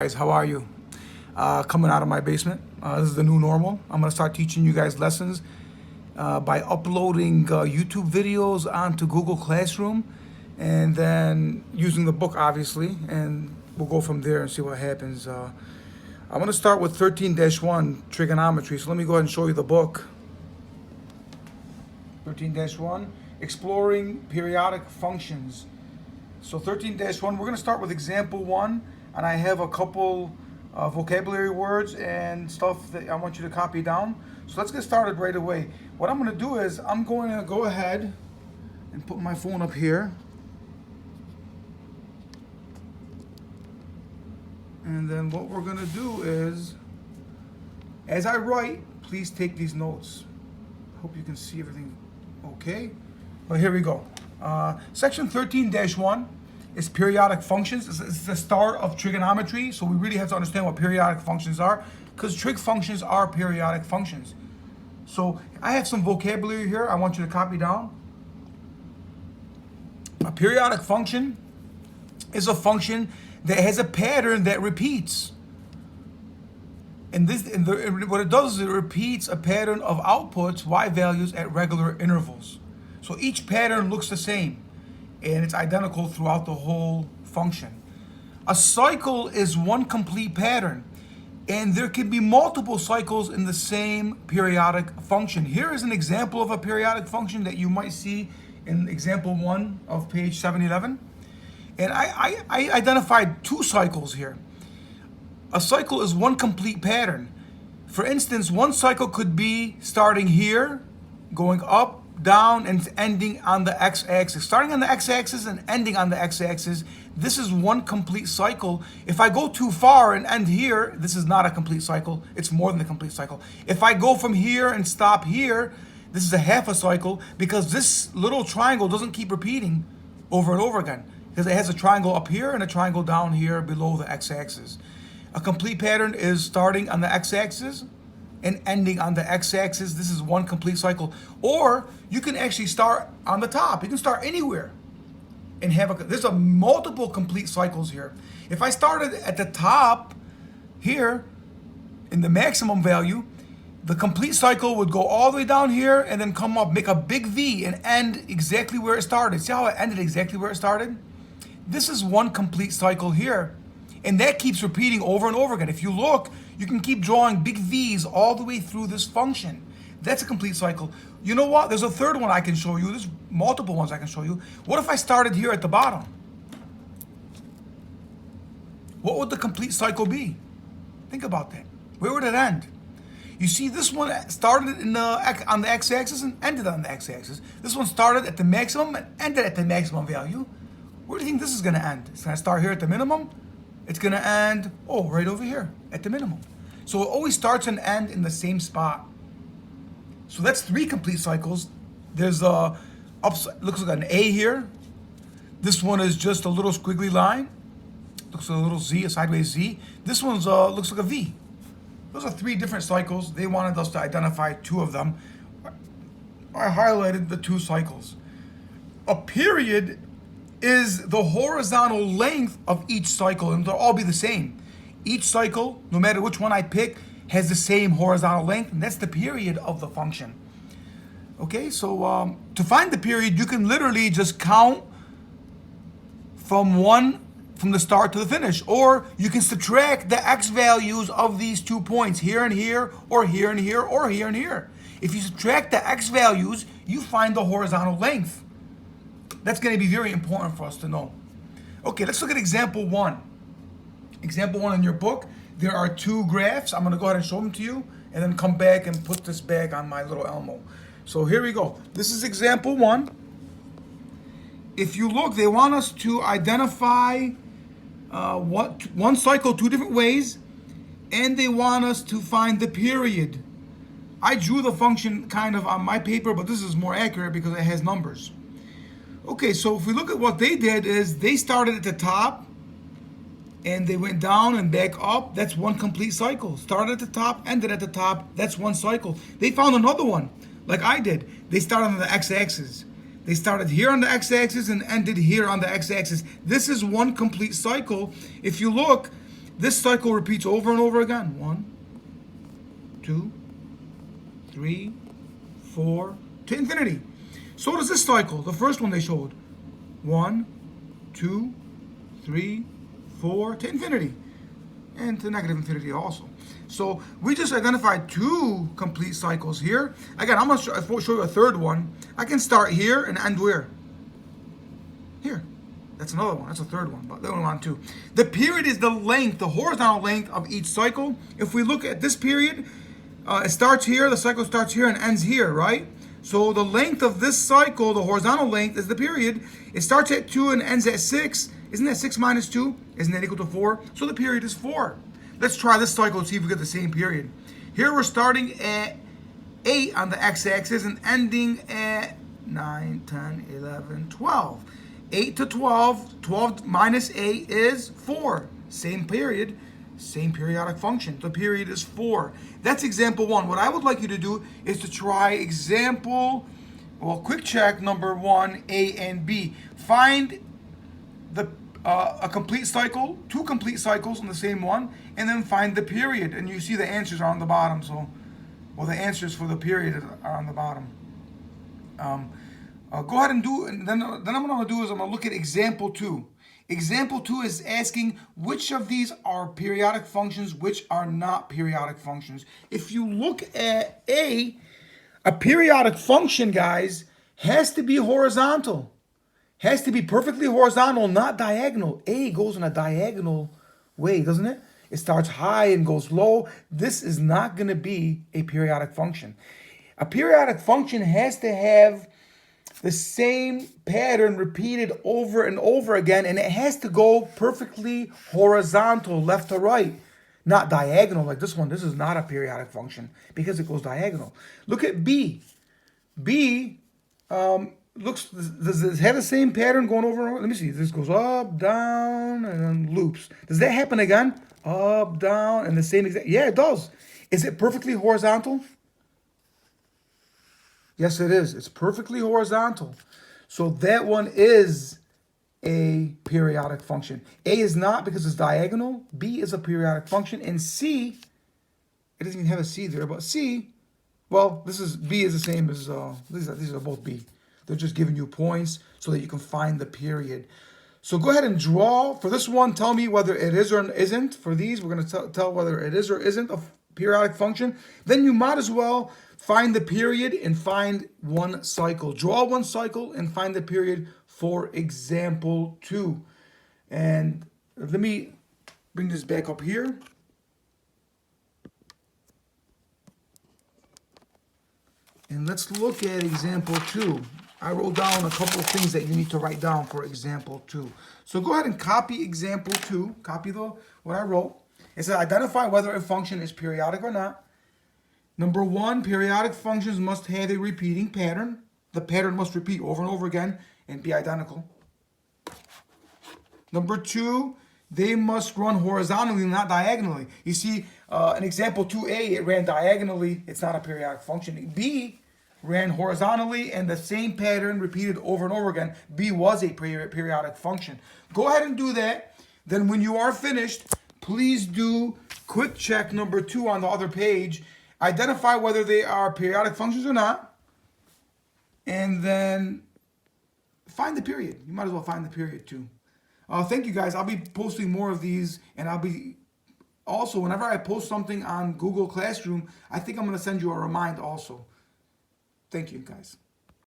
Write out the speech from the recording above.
Guys, how are you? Coming out of my basement. This is the new normal. I'm going to start teaching you guys lessons by uploading YouTube videos onto Google Classroom and then using the book, obviously, and we'll go from there and see what happens. I'm going to start with 13-1, trigonometry. So let me go ahead and show you the book. 13-1, exploring periodic functions. So 13-1, we're going to start with example 1. And I have a couple vocabulary words and stuff that I want you to copy down. So let's get started right away. What I'm going to do is I'm going to go ahead and put my phone up here. And then what we're going to do is, as I write, please take these notes. Hope you can see everything okay. Well, here we go. Section 13-1. Is periodic functions. It's the start of trigonometry, so we really have to understand what periodic functions are, because trig functions are periodic functions. So I have some vocabulary here I want you to copy down. A periodic function is a function that has a pattern that repeats. And what it does is it repeats a pattern of outputs, y values, at regular intervals. So each pattern looks the same, and it's identical throughout the whole function. A cycle is one complete pattern, and there can be multiple cycles in the same periodic function. Here is an example of a periodic function that you might see in example 1 of page 711. And I identified 2 cycles here. A cycle is one complete pattern. For instance, one cycle could be starting here, going up, down, and ending on the x-axis. Starting on the x-axis and ending on the x-axis, this is one complete cycle. If I go too far and end here, this is not a complete cycle. It's more than a complete cycle. If I go from here and stop here, this is a half a cycle, because this little triangle doesn't keep repeating over and over again, because it has a triangle up here and a triangle down here below the x-axis. A complete pattern is starting on the x-axis and ending on the x-axis. This is one complete cycle. Or you can actually start on the top. You can start anywhere and have there's multiple complete cycles here. If I started at the top here in the maximum value, the complete cycle would go all the way down here and then come up, make a big V, and end exactly where it started. See how it ended exactly where it started? This is one complete cycle here. And that keeps repeating over and over again. If you look, you can keep drawing big V's all the way through this function. That's a complete cycle. You know what? There's a third one I can show you. There's multiple ones I can show you. What if I started here at the bottom? What would the complete cycle be? Think about that. Where would it end? You see, this one started on the x-axis and ended on the x-axis. This one started at the maximum and ended at the maximum value. Where do you think this is going to end? It's going to start here at the minimum. It's going to end, right over here at the minimum. So it always starts and ends in the same spot. So that's 3 complete cycles. There's looks like an A here. This one is just a little squiggly line. Looks like a little Z, a sideways Z. This one's looks like a V. Those are 3 different cycles. They wanted us to identify 2 of them. I highlighted the 2 cycles. A period is the horizontal length of each cycle, and they'll all be the same. Each cycle, no matter which one I pick, has the same horizontal length, and that's the period of the function. Okay, so to find the period, you can literally just count from the start to the finish, or you can subtract the x values of these 2 points, here and here, or here and here, or here and here. If you subtract the x values, you find the horizontal length. That's going to be very important for us to know. Okay, let's look at example 1. Example 1 in your book, there are 2 graphs. I'm going to go ahead and show them to you, and then come back and put this back on my little Elmo. So here we go. This is example 1. If you look, they want us to identify one cycle 2 different ways, and they want us to find the period. I drew the function kind of on my paper, but this is more accurate because it has numbers. Okay, so if we look at what they did, is they started at the top and they went down and back up. That's one complete cycle. Started at the top, ended at the top. That's one cycle. They found another one, like I did. They started on the x-axis. They started here on the x-axis and ended here on the x-axis. This is one complete cycle. If you look, This cycle repeats over and over again. 1, 2, 3, 4, to infinity. So does this cycle, the first one they showed. 1, 2, 3, 4, to infinity. And to negative infinity also. So we just identified 2 complete cycles here. Again, I'm going to show you a third one. I can start here and end where? Here. That's another one. That's a third one, but they only want 2. The period is the length, the horizontal length of each cycle. If we look at this period, it starts here, the cycle starts here and ends here, right? So the length of this cycle, the horizontal length, is the period. It starts at 2 and ends at 6. Isn't that 6 minus 2? Isn't that equal to 4? So the period is 4. Let's try this cycle and see if we get the same period. Here we're starting at 8 on the x-axis and ending at 9, 10, 11, 12. 8 to 12, 12 minus 8 is 4. Same period, same periodic function. The period is 4. That's example 1. What I would like you to do is to try quick check number 1, A and B. Find a complete cycle, 2 complete cycles on the same one, and then find the period. And you see the answers are on the bottom. The answers for the period are on the bottom. Go ahead and do, and then I'm going to do is I'm going to look at example 2. Example 2 is asking which of these are periodic functions, which are not periodic functions. If you look at a periodic function, guys, has to be horizontal. Has to be perfectly horizontal, not diagonal. A goes in a diagonal way, doesn't it? It starts high and goes low. This is not going to be a periodic function. A periodic function has to have the same pattern repeated over and over again, and it has to go perfectly horizontal, left to right, not diagonal like this one. This is not a periodic function because it goes diagonal. Look at B. B does it have the same pattern going over and over? Let me see. This goes up, down, and then loops. Does that happen again? Up, down, and the same exact. Yeah, it does. Is it perfectly horizontal? Yes, it is. It's perfectly horizontal. So that one is a periodic function. A is not because it's diagonal. B is a periodic function. And C, it doesn't even have a C there, but C, well, B is the same as, these are both B. They're just giving you points so that you can find the period. So go ahead and draw. For this one, tell me whether it is or isn't. For these, we're going to tell whether it is or isn't a periodic function. Then you might as well find the period and find one cycle. Draw one cycle and find the period for example 2. And let me bring this back up here. And let's look at example 2. I wrote down a couple of things that you need to write down for example 2. So go ahead and copy example 2. Copy what I wrote. It says identify whether a function is periodic or not. Number 1, periodic functions must have a repeating pattern. The pattern must repeat over and over again and be identical. Number 2, they must run horizontally, not diagonally. You see, in example 2a, it ran diagonally. It's not a periodic function. B ran horizontally, and the same pattern repeated over and over again. B was a periodic function. Go ahead and do that. Then when you are finished, please do quick check number 2 on the other page. Identify whether they are periodic functions or not. And then find the period. You might as well find the period too. Thank you guys. I'll be posting more of these, and I'll be also, whenever I post something on Google Classroom, I think I'm going to send you a reminder also. Thank you guys.